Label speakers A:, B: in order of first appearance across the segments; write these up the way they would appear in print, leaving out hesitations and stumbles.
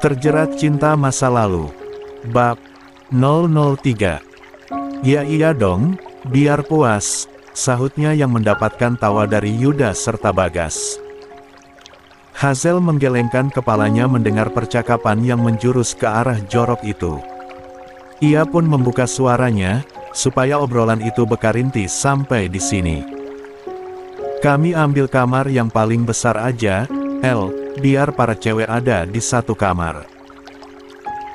A: Terjerat cinta masa lalu. Bab 003. Ya iya dong, biar puas, sahutnya yang mendapatkan tawa dari Yuda serta Bagas. Hazel menggelengkan kepalanya mendengar percakapan yang menjurus ke arah jorok itu. Ia pun membuka suaranya, supaya obrolan itu berkarinti sampai di sini. Kami ambil kamar yang paling besar aja, El, biar para cewek ada di satu kamar.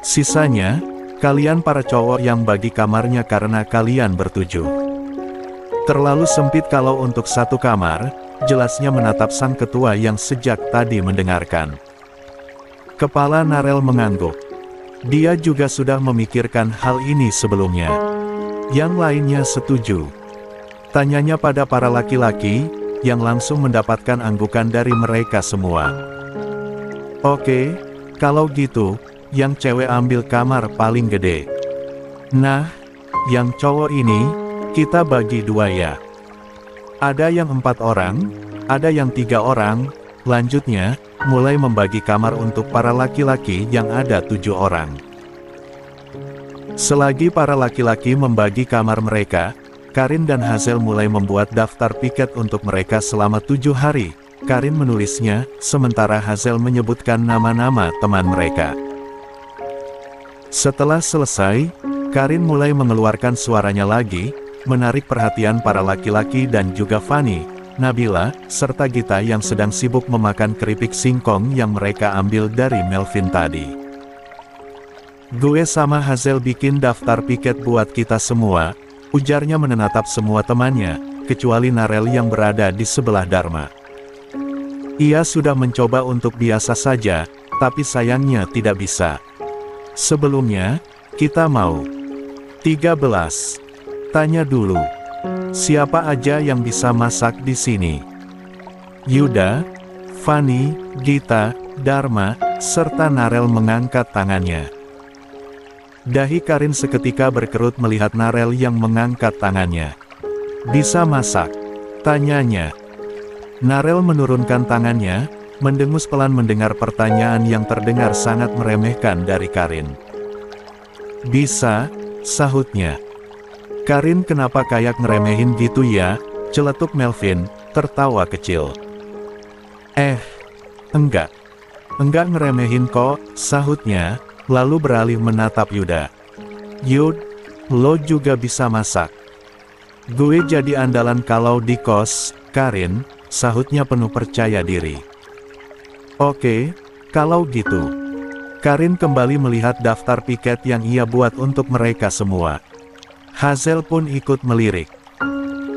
A: Sisanya, kalian para cowok yang bagi kamarnya karena kalian bertujuh. Terlalu sempit kalau untuk satu kamar, jelasnya menatap sang ketua yang sejak tadi mendengarkan. Kepala Narel mengangguk. Dia juga sudah memikirkan hal ini sebelumnya. Yang lainnya setuju. Tanyanya pada para laki-laki, yang langsung mendapatkan anggukan dari mereka semua. Oke, kalau gitu, yang cewek ambil kamar paling gede. Nah, yang cowok ini, kita bagi dua ya. Ada yang 4 orang, ada yang 3 orang, lanjutnya, mulai membagi kamar untuk para laki-laki yang ada 7 orang. Selagi para laki-laki membagi kamar mereka, Karin dan Hazel mulai membuat daftar piket untuk mereka selama 7 hari. Karin menulisnya, sementara Hazel menyebutkan nama-nama teman mereka. Setelah selesai, Karin mulai mengeluarkan suaranya lagi, menarik perhatian para laki-laki dan juga Fanny, Nabila, serta Gita yang sedang sibuk memakan keripik singkong yang mereka ambil dari Melvin tadi. Gue sama Hazel bikin daftar piket buat kita semua, ujarnya menatap semua temannya, kecuali Narel yang berada di sebelah Dharma. Ia sudah mencoba untuk biasa saja, tapi sayangnya tidak bisa. Sebelumnya, kita mau 13. Tanya dulu, siapa aja yang bisa masak di sini? Yuda, Fanny, Gita, Dharma, serta Narel mengangkat tangannya. Dahi Karin seketika berkerut melihat Narel yang mengangkat tangannya. Bisa masak? Tanyanya. Narel menurunkan tangannya, mendengus pelan mendengar pertanyaan yang terdengar sangat meremehkan dari Karin. Bisa, sahutnya. Karin kenapa kayak ngeremehin gitu ya, celetuk Melvin, tertawa kecil. Enggak. Enggak ngeremehin kok, sahutnya, lalu beralih menatap Yuda. Yud, lo juga bisa masak. Gue jadi andalan kalau di kos, Karin, sahutnya penuh percaya diri. Oke, kalau gitu. Karin kembali melihat daftar piket yang ia buat untuk mereka semua. Hazel pun ikut melirik.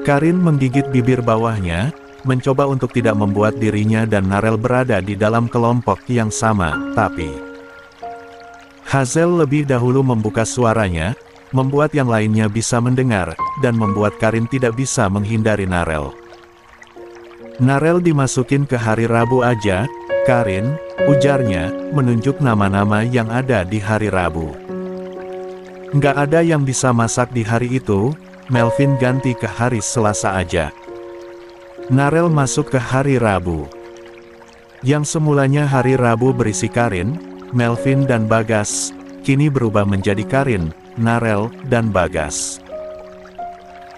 A: Karin menggigit bibir bawahnya, mencoba untuk tidak membuat dirinya dan Narel berada di dalam kelompok yang sama, tapi Hazel lebih dahulu membuka suaranya, membuat yang lainnya bisa mendengar, dan membuat Karin tidak bisa menghindari Narel. Narel dimasukin ke hari Rabu aja, Karin, ujarnya, menunjuk nama-nama yang ada di hari Rabu. Nggak ada yang bisa masak di hari itu, Melvin ganti ke hari Selasa aja. Narel masuk ke hari Rabu. Yang semulanya hari Rabu berisi Karin, Melvin dan Bagas, kini berubah menjadi Karin, Narel, dan Bagas.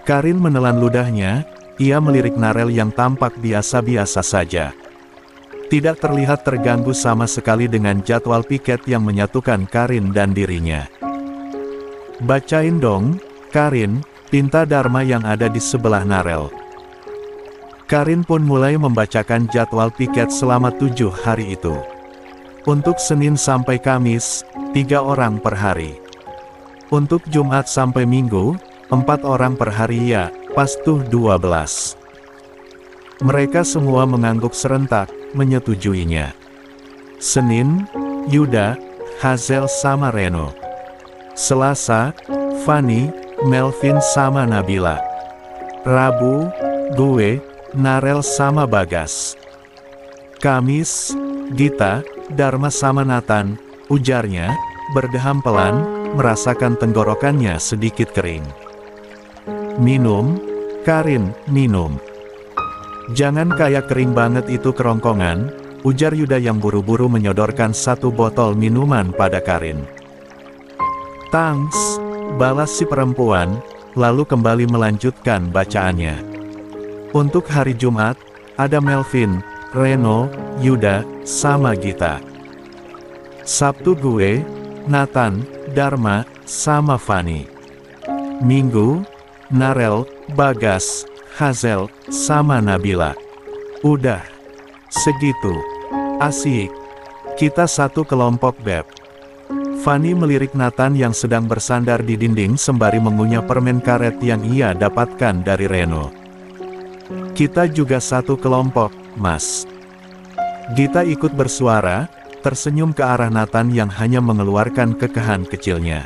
A: Karin menelan ludahnya, ia melirik Narel yang tampak biasa-biasa saja. Tidak terlihat terganggu sama sekali dengan jadwal piket yang menyatukan Karin dan dirinya. Bacain dong, Karin, pinta Dharma yang ada di sebelah Narel. Karin pun mulai membacakan jadwal piket selama 7 hari itu. Untuk Senin sampai Kamis, 3 orang per hari. Untuk Jumat sampai Minggu, 4 orang per hari ya, pas tuh 12. Mereka semua mengangguk serentak, menyetujuinya. Senin, Yuda, Hazel sama Reno. Selasa, Fanny, Melvin sama Nabila. Rabu, gue, Narel sama Bagas. Kamis, Gita, Dharma sama Nathan, ujarnya, berdeham pelan, merasakan tenggorokannya sedikit kering. Minum, Karin, minum. Jangan kayak kering banget itu kerongkongan, ujar Yuda yang buru-buru menyodorkan satu botol minuman pada Karin. Thanks, balas si perempuan, lalu kembali melanjutkan bacaannya. Untuk hari Jumat, ada Melvin, Reno, Yuda, sama Gita. Sabtu gue, Nathan, Dharma, sama Fanny. Minggu, Narel, Bagas, Hazel, sama Nabila. Udah. Segitu. Asik. Kita satu kelompok beb. Fanny melirik Nathan yang sedang bersandar di dinding sembari mengunyah permen karet yang ia dapatkan dari Reno. Kita juga satu kelompok, Mas. Gita ikut bersuara, tersenyum ke arah Nathan yang hanya mengeluarkan kekahan kecilnya.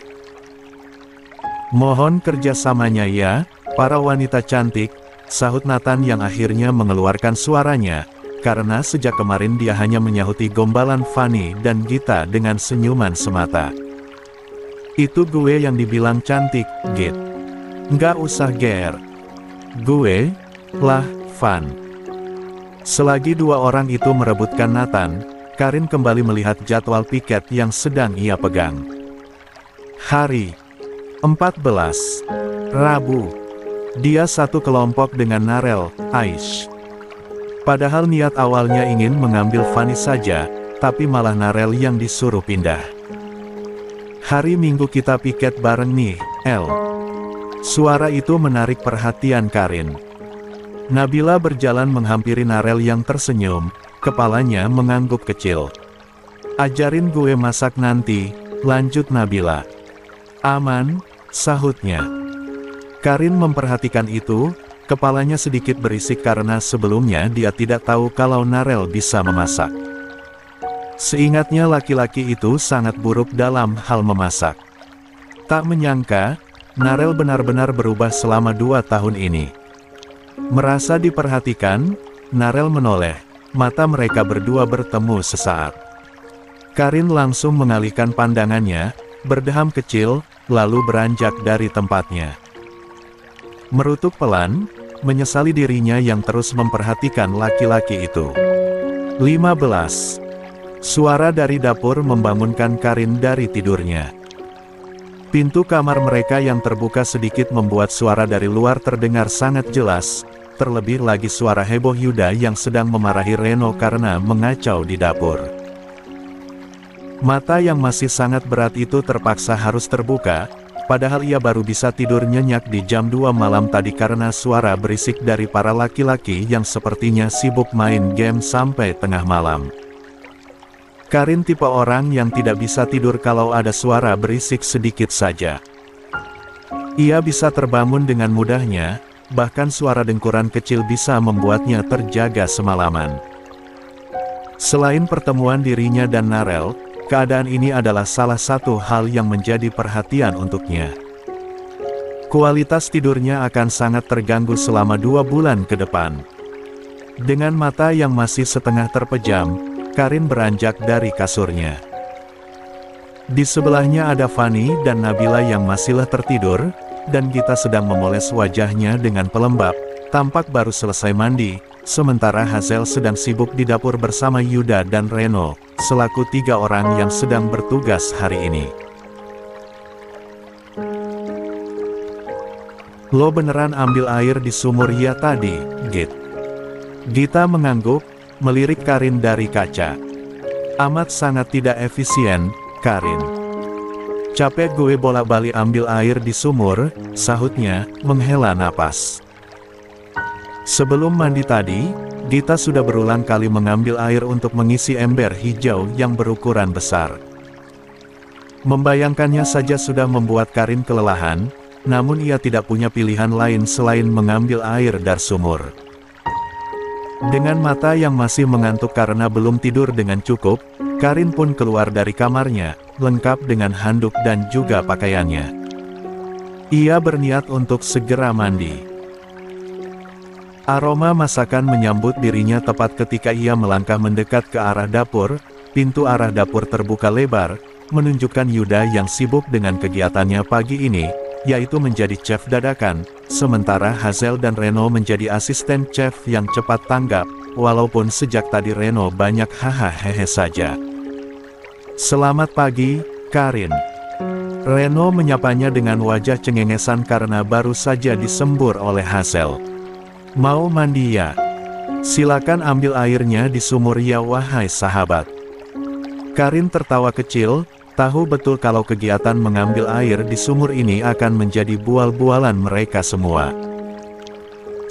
A: Mohon kerjasamanya ya, para wanita cantik, sahut Nathan yang akhirnya mengeluarkan suaranya, karena sejak kemarin dia hanya menyahuti gombalan Fanny dan Gita dengan senyuman semata. Itu gue yang dibilang cantik, Git. Nggak usah ger. Gue, lah, Van. Selagi dua orang itu merebutkan Nathan, Karin kembali melihat jadwal piket yang sedang ia pegang. Hari 14. Rabu. Dia satu kelompok dengan Narel, Aish. Padahal niat awalnya ingin mengambil Fanny saja, tapi malah Narel yang disuruh pindah. Hari Minggu kita piket bareng nih, El. Suara itu menarik perhatian Karin. Nabila berjalan menghampiri Narel yang tersenyum, kepalanya mengangguk kecil. Ajarin gue masak nanti, lanjut Nabila. Aman, sahutnya. Karin memperhatikan itu. Kepalanya sedikit berisik karena sebelumnya dia tidak tahu kalau Narel bisa memasak. Seingatnya laki-laki itu sangat buruk dalam hal memasak. Tak menyangka, Narel benar-benar berubah selama 2 tahun ini. Merasa diperhatikan, Narel menoleh, mata mereka berdua bertemu sesaat. Karin langsung mengalihkan pandangannya, berdeham kecil, lalu beranjak dari tempatnya. Merutuk pelan, menyesali dirinya yang terus memperhatikan laki-laki itu. 15. Suara dari dapur membangunkan Karin dari tidurnya. Pintu kamar mereka yang terbuka sedikit membuat suara dari luar terdengar sangat jelas, terlebih lagi suara heboh Yuda yang sedang memarahi Reno karena mengacau di dapur. Mata yang masih sangat berat itu terpaksa harus terbuka, padahal ia baru bisa tidur nyenyak di jam 2 malam tadi karena suara berisik dari para laki-laki yang sepertinya sibuk main game sampai tengah malam. Karin tipe orang yang tidak bisa tidur kalau ada suara berisik sedikit saja. Ia bisa terbangun dengan mudahnya, bahkan suara dengkuran kecil bisa membuatnya terjaga semalaman. Selain pertemuan dirinya dan Narel, keadaan ini adalah salah satu hal yang menjadi perhatian untuknya. Kualitas tidurnya akan sangat terganggu selama 2 bulan ke depan. Dengan mata yang masih setengah terpejam, Karin beranjak dari kasurnya. Di sebelahnya ada Fanny dan Nabila yang masihlah tertidur, dan Gita sedang memoles wajahnya dengan pelembab, tampak baru selesai mandi, sementara Hazel sedang sibuk di dapur bersama Yuda dan Reno, selaku 3 orang yang sedang bertugas hari ini. Lo beneran ambil air di sumur ya tadi, Git? Gita mengangguk, melirik Karin dari kaca. Amat sangat tidak efisien, Karin. Capek gue bolak-balik ambil air di sumur, sahutnya, menghela napas. Sebelum mandi tadi, Gita sudah berulang kali mengambil air untuk mengisi ember hijau yang berukuran besar. Membayangkannya saja sudah membuat Karin kelelahan, namun ia tidak punya pilihan lain selain mengambil air dari sumur. Dengan mata yang masih mengantuk karena belum tidur dengan cukup, Karin pun keluar dari kamarnya, lengkap dengan handuk dan juga pakaiannya. Ia berniat untuk segera mandi. Aroma masakan menyambut dirinya tepat ketika ia melangkah mendekat ke arah dapur. Pintu arah dapur terbuka lebar, menunjukkan Yuda yang sibuk dengan kegiatannya pagi ini, yaitu menjadi chef dadakan, sementara Hazel dan Reno menjadi asisten chef yang cepat tanggap, walaupun sejak tadi Reno banyak hahaha saja. Selamat pagi, Karin. Reno menyapanya dengan wajah cengengesan karena baru saja disembur oleh Hazel. Mau mandi ya? Silakan ambil airnya di sumur ya wahai sahabat. Karin tertawa kecil, tahu betul kalau kegiatan mengambil air di sumur ini akan menjadi bual-bualan mereka semua.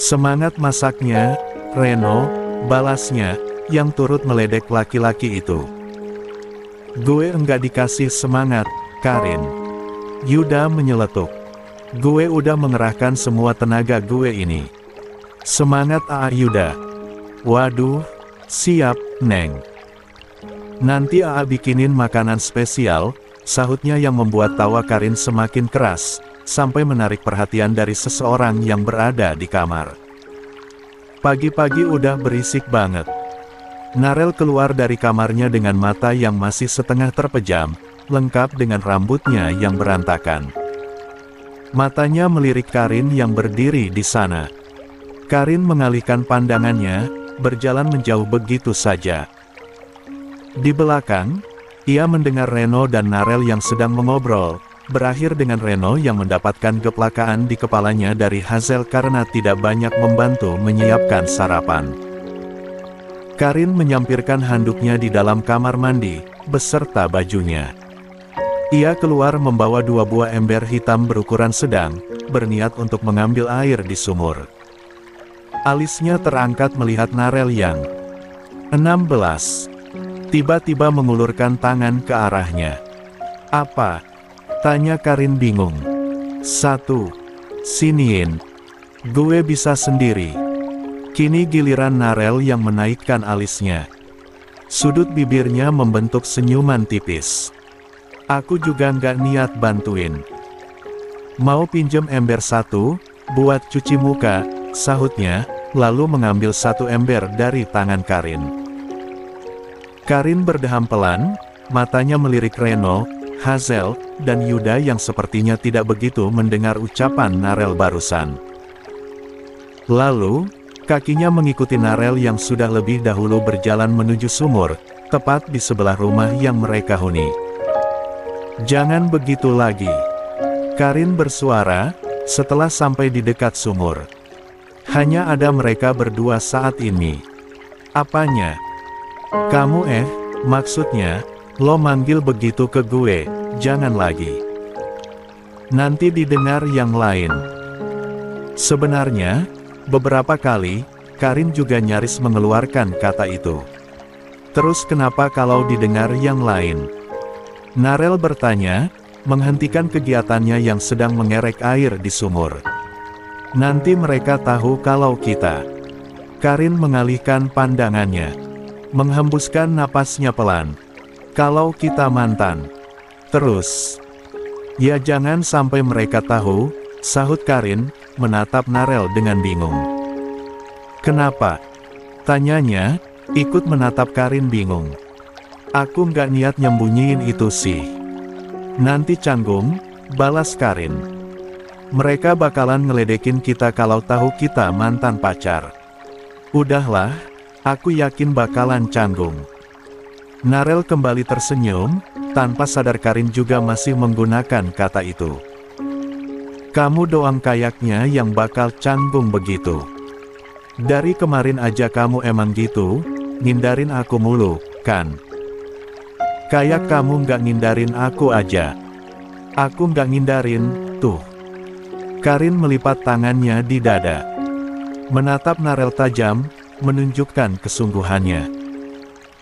A: Semangat masaknya, Reno, balasnya, yang turut meledek laki-laki itu. Gue enggak dikasih semangat, Karin. Yuda menyeletuk. Gue udah mengerahkan semua tenaga gue ini. Semangat Yuda. Waduh, siap, Neng. Nanti bikinin makanan spesial, sahutnya yang membuat tawa Karin semakin keras, sampai menarik perhatian dari seseorang yang berada di kamar. Pagi-pagi udah berisik banget. Narel keluar dari kamarnya dengan mata yang masih setengah terpejam, lengkap dengan rambutnya yang berantakan. Matanya melirik Karin yang berdiri di sana. Karin mengalihkan pandangannya, berjalan menjauh begitu saja. Di belakang, ia mendengar Reno dan Narel yang sedang mengobrol, berakhir dengan Reno yang mendapatkan geplakaan di kepalanya dari Hazel karena tidak banyak membantu menyiapkan sarapan. Karin menyampirkan handuknya di dalam kamar mandi, beserta bajunya. Ia keluar membawa 2 buah ember hitam berukuran sedang, berniat untuk mengambil air di sumur. Alisnya terangkat melihat Narel yang 16. Tiba-tiba mengulurkan tangan ke arahnya. Apa? Tanya Karin bingung. 1. Siniin. Gue bisa sendiri. Kini giliran Narel yang menaikkan alisnya. Sudut bibirnya membentuk senyuman tipis. Aku juga nggak niat bantuin. Mau pinjem ember 1, buat cuci muka, sahutnya, lalu mengambil 1 ember dari tangan Karin. Karin berdeham pelan, matanya melirik Reno, Hazel, dan Yuda yang sepertinya tidak begitu mendengar ucapan Narel barusan. Lalu, kakinya mengikuti Narel yang sudah lebih dahulu berjalan menuju sumur, tepat di sebelah rumah yang mereka huni. Jangan begitu lagi. Karin bersuara, setelah sampai di dekat sumur. Hanya ada mereka berdua saat ini. Apanya? Kamu maksudnya, lo manggil begitu ke gue, jangan lagi. Nanti didengar yang lain. Sebenarnya, beberapa kali, Karin juga nyaris mengeluarkan kata itu. Terus kenapa kalau didengar yang lain? Narel bertanya, menghentikan kegiatannya yang sedang mengerek air di sumur. Nanti mereka tahu kalau kita. Karin mengalihkan pandangannya. Menghembuskan napasnya pelan. Kalau kita mantan. Terus. Ya jangan sampai mereka tahu, sahut Karin, menatap Narel dengan bingung. Kenapa? Tanyanya, ikut menatap Karin bingung. Aku nggak niat nyembunyiin itu sih. Nanti canggung, balas Karin. Mereka bakalan ngeledekin kita kalau tahu kita mantan pacar. Udahlah. Aku yakin bakalan canggung. Narel kembali tersenyum, tanpa sadar Karin juga masih menggunakan kata itu. Kamu doang kayaknya yang bakal canggung begitu. Dari kemarin aja kamu emang gitu, ngindarin aku mulu, kan? Kayak kamu nggak ngindarin aku aja. Aku nggak ngindarin, tuh. Karin melipat tangannya di dada. Menatap Narel tajam, menunjukkan kesungguhannya.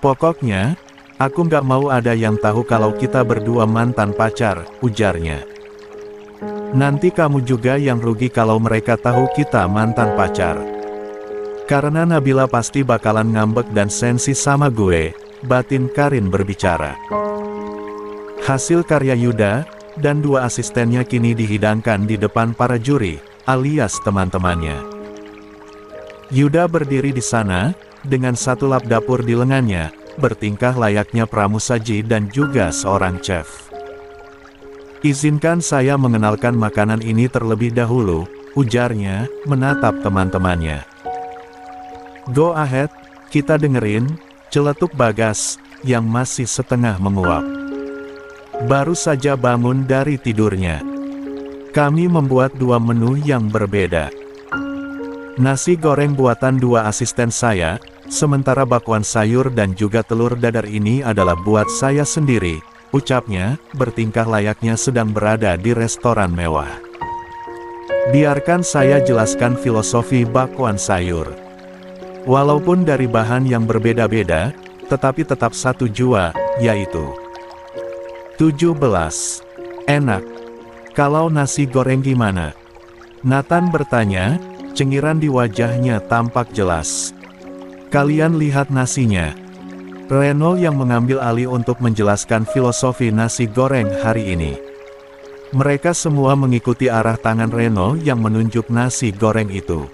A: Pokoknya, aku nggak mau ada yang tahu kalau kita berdua mantan pacar, ujarnya. Nanti kamu juga yang rugi kalau mereka tahu kita mantan pacar. Karena Nabila pasti bakalan ngambek dan sensi sama gue, batin Karin berbicara. Hasil karya Yuda, dan 2 asistennya kini dihidangkan di depan para juri, alias teman-temannya. Yuda berdiri di sana, dengan 1 lap dapur di lengannya, bertingkah layaknya pramusaji dan juga seorang chef. Izinkan saya mengenalkan makanan ini terlebih dahulu, ujarnya, menatap teman-temannya. Go ahead, kita dengerin, celetuk Bagas, yang masih setengah menguap. Baru saja bangun dari tidurnya. Kami membuat 2 menu yang berbeda. Nasi goreng buatan 2 asisten saya, sementara bakwan sayur dan juga telur dadar ini adalah buat saya sendiri, ucapnya, bertingkah layaknya sedang berada di restoran mewah. Biarkan saya jelaskan filosofi bakwan sayur. Walaupun dari bahan yang berbeda-beda, tetapi tetap satu jua, yaitu 17. Enak. Kalau nasi goreng gimana? Nathan bertanya, cengiran di wajahnya tampak jelas. Kalian lihat nasinya. Reno yang mengambil alih untuk menjelaskan filosofi nasi goreng hari ini. Mereka semua mengikuti arah tangan Reno yang menunjuk nasi goreng itu.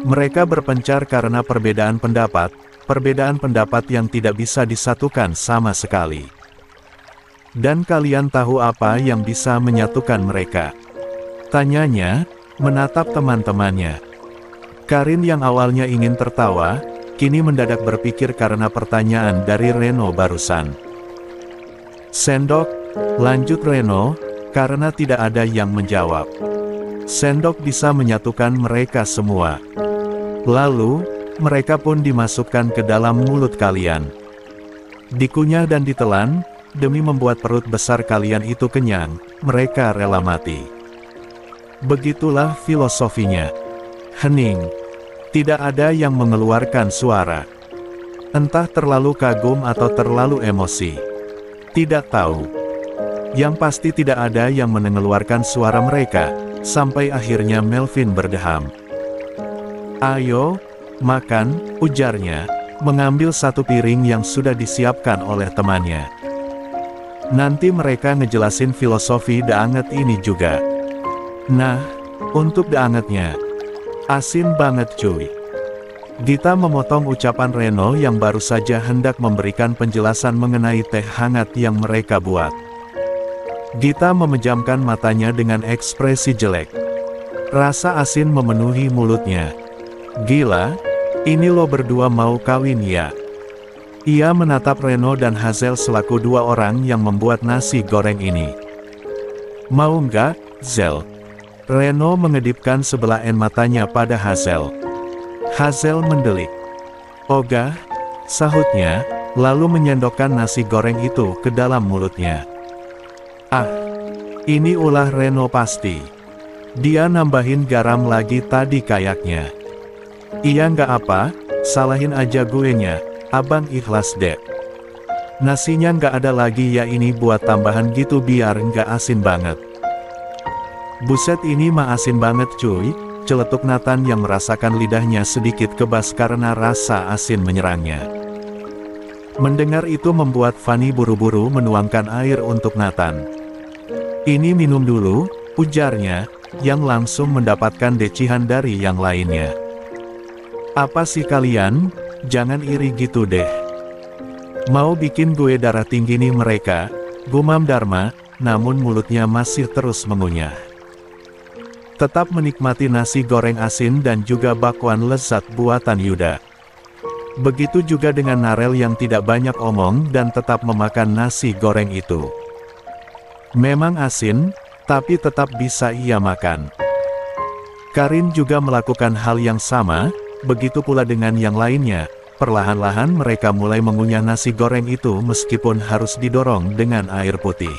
A: Mereka berpencar karena perbedaan pendapat yang tidak bisa disatukan sama sekali. Dan kalian tahu apa yang bisa menyatukan mereka? Tanyanya, menatap teman-temannya. Karin yang awalnya ingin tertawa, kini mendadak berpikir karena pertanyaan dari Reno barusan. Sendok, lanjut Reno, karena tidak ada yang menjawab. Sendok bisa menyatukan mereka semua. Lalu, mereka pun dimasukkan ke dalam mulut kalian. Dikunyah dan ditelan, demi membuat perut besar kalian itu kenyang, mereka rela mati. Begitulah filosofinya. Hening. Tidak ada yang mengeluarkan suara. Entah terlalu kagum atau terlalu emosi. Tidak tahu. Yang pasti tidak ada yang mengeluarkan suara mereka, sampai akhirnya Melvin berdeham. Ayo, makan, ujarnya, mengambil satu piring yang sudah disiapkan oleh temannya. Nanti mereka ngejelasin filosofi daanget ini juga. Nah, untuk daangetnya. Asin banget cuy. Gita memotong ucapan Reno yang baru saja hendak memberikan penjelasan mengenai teh hangat yang mereka buat. Gita memejamkan matanya dengan ekspresi jelek. Rasa asin memenuhi mulutnya. Gila, ini lo berdua mau kawin ya? Ia menatap Reno dan Hazel selaku 2 orang yang membuat nasi goreng ini. Mau nggak, Zel? Reno mengedipkan sebelah matanya pada Hazel. Hazel mendelik. Ogah, sahutnya, lalu menyendokkan nasi goreng itu ke dalam mulutnya. Ah, ini ulah Reno pasti. Dia nambahin garam lagi tadi kayaknya. Iya nggak apa, salahin aja guenya, abang ikhlas deh. Nasinya nggak ada lagi ya, ini buat tambahan gitu biar nggak asin banget. Buset, ini mah asin banget cuy, celetuk Nathan yang merasakan lidahnya sedikit kebas karena rasa asin menyerangnya. Mendengar itu membuat Fanny buru-buru menuangkan air untuk Nathan. Ini minum dulu, ujarnya, yang langsung mendapatkan decihan dari yang lainnya. Apa sih kalian, jangan iri gitu deh. Mau bikin gue darah tinggi nih mereka, gumam Dharma, namun mulutnya masih terus mengunyah. Tetap menikmati nasi goreng asin dan juga bakwan lezat buatan Yuda. Begitu juga dengan Narel yang tidak banyak omong dan tetap memakan nasi goreng itu. Memang asin, tapi tetap bisa ia makan. Karin juga melakukan hal yang sama, begitu pula dengan yang lainnya. Perlahan-lahan mereka mulai mengunyah nasi goreng itu meskipun harus didorong dengan air putih.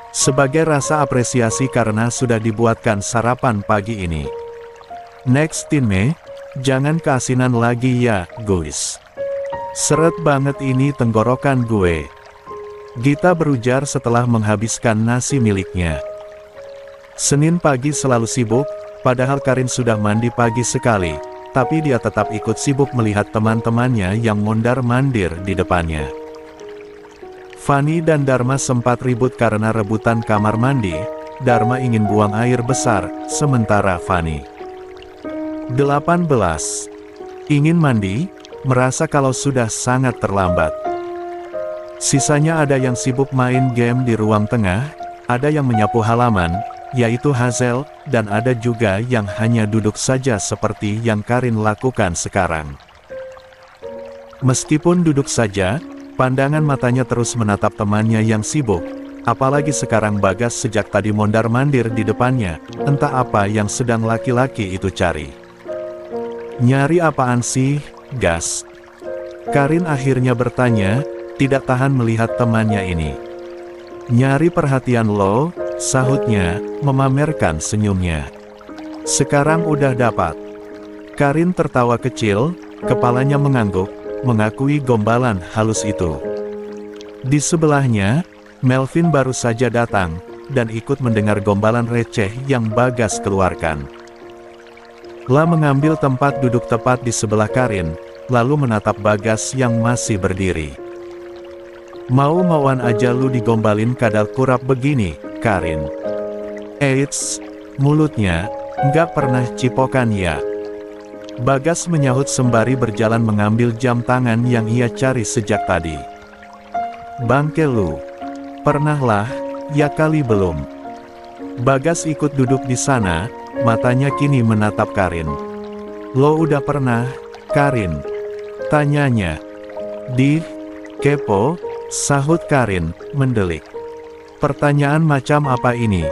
A: Sebagai rasa apresiasi karena sudah dibuatkan sarapan pagi ini. Next me, jangan keasinan lagi ya, guys. Seret banget ini tenggorokan gue. Gita berujar setelah menghabiskan nasi miliknya. Senin pagi selalu sibuk, padahal Karin sudah mandi pagi sekali, tapi dia tetap ikut sibuk melihat teman-temannya yang mondar-mandir di depannya. Fanny dan Dharma sempat ribut karena rebutan kamar mandi. Dharma ingin buang air besar, sementara Fanny 18. Ingin mandi, merasa kalau sudah sangat terlambat. Sisanya ada yang sibuk main game di ruang tengah, Ada yang menyapu halaman, yaitu Hazel, dan ada juga yang hanya duduk saja seperti yang Karin lakukan sekarang. Meskipun duduk saja, pandangan matanya terus menatap temannya yang sibuk. Apalagi sekarang Bagas sejak tadi mondar-mandir di depannya, entah apa yang sedang laki-laki itu cari. Nyari apaan sih, Gas? Karin akhirnya bertanya, tidak tahan melihat temannya ini. Nyari perhatian lo, sahutnya, memamerkan senyumnya. Sekarang udah dapat. Karin tertawa kecil, kepalanya mengangguk, mengakui gombalan halus itu. Di sebelahnya, Melvin baru saja datang, dan ikut mendengar gombalan receh yang Bagas keluarkan. La mengambil tempat duduk tepat di sebelah Karin, lalu menatap Bagas yang masih berdiri. Mau-mauan aja lu digombalin kadal kurap begini, Karin. Eits, mulutnya, nggak pernah cipokan ya. Bagas menyahut sembari berjalan mengambil jam tangan yang ia cari sejak tadi. Bangke lu. Pernah lah, ya kali belum. Bagas ikut duduk di sana, matanya kini menatap Karin. Lo udah pernah, Karin? Tanyanya. Di, kepo, sahut Karin, mendelik. Pertanyaan macam apa ini?